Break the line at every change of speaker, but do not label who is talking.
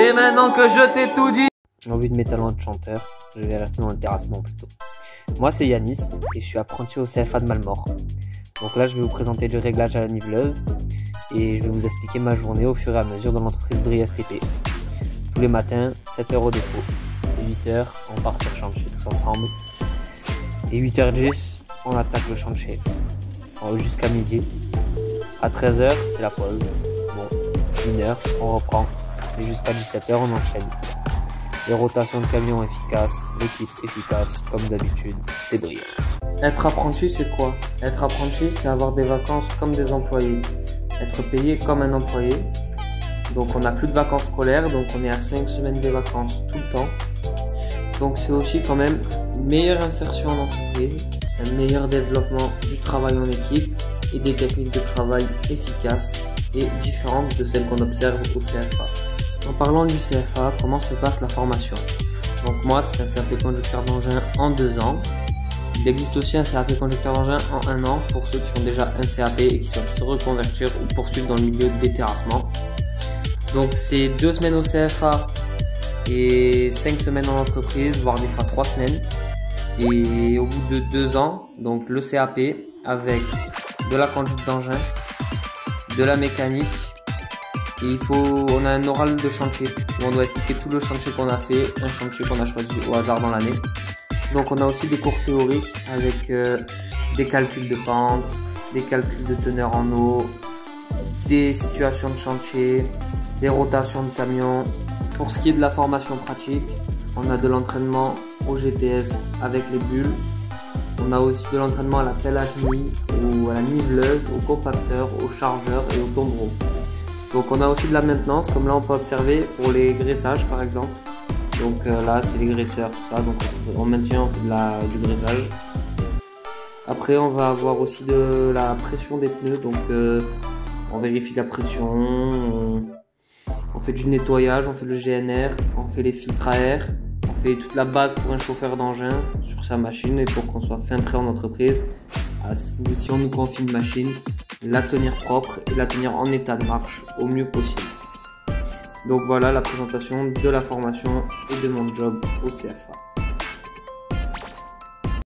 Et maintenant que je t'ai tout dit,
En vue de mes talents de chanteur, je vais rester dans le terrassement plutôt. Moi c'est Yanis et je suis apprenti au CFA de Malmort. Donc là je vais vous présenter le réglage à la niveleuse et je vais vous expliquer ma journée au fur et à mesure dans l'entreprise Briest TP. Tous les matins, 7h au dépôt. Et 8h, on part sur le chantier tous ensemble. Et 8h10, on attaque le chantier. Jusqu'à midi. À 13h, c'est la pause. Bon, 1h, on reprend. Et jusqu'à 17h, on enchaîne. Les rotations de camions efficaces, l'équipe efficace, comme d'habitude, c'est Briest.
Être apprenti, c'est quoi? Être apprenti, c'est avoir des vacances comme des employés. Être payé comme un employé. Donc on n'a plus de vacances scolaires, donc on est à 5 semaines de vacances tout le temps. Donc c'est aussi quand même une meilleure insertion en entreprise, un meilleur développement du travail en équipe et des techniques de travail efficaces et différentes de celles qu'on observe au CFA. En parlant du CFA, comment se passe la formation? Donc moi c'est un CAP conducteur d'engin en 2 ans. Il existe aussi un CAP conducteur d'engin en 1 an pour ceux qui ont déjà un CAP et qui souhaitent se reconvertir ou poursuivre dans le milieu des terrassements. Donc c'est 2 semaines au CFA et 5 semaines en entreprise, voire des fois 3 semaines. Et au bout de 2 ans, donc le CAP avec de la conduite d'engin, de la mécanique. Et on a un oral de chantier où on doit expliquer tout le chantier qu'on a fait, un chantier qu'on a choisi au hasard dans l'année. Donc on a aussi des cours théoriques avec des calculs de pente, des calculs de teneur en eau, des situations de chantier, des rotations de camions. Pour ce qui est de la formation pratique, on a de l'entraînement au GPS avec les bulles. On a aussi de l'entraînement à la pelle à chenille ou à la niveleuse, au compacteur, au chargeur et au tombereau. Donc on a aussi de la maintenance, comme là on peut observer pour les graissages par exemple. Donc là c'est les graisseurs, tout ça, donc on maintient, on fait du graissage. Après on va avoir aussi de la pression des pneus, donc on vérifie la pression, on fait du nettoyage, on fait le GNR, on fait les filtres à air, on fait toute la base pour un chauffeur d'engin sur sa machine et pour qu'on soit fin prêt en entreprise. Si on nous confie une machine, la tenir propre et la tenir en état de marche au mieux possible. Donc voilà la présentation de la formation et de mon job au CFA.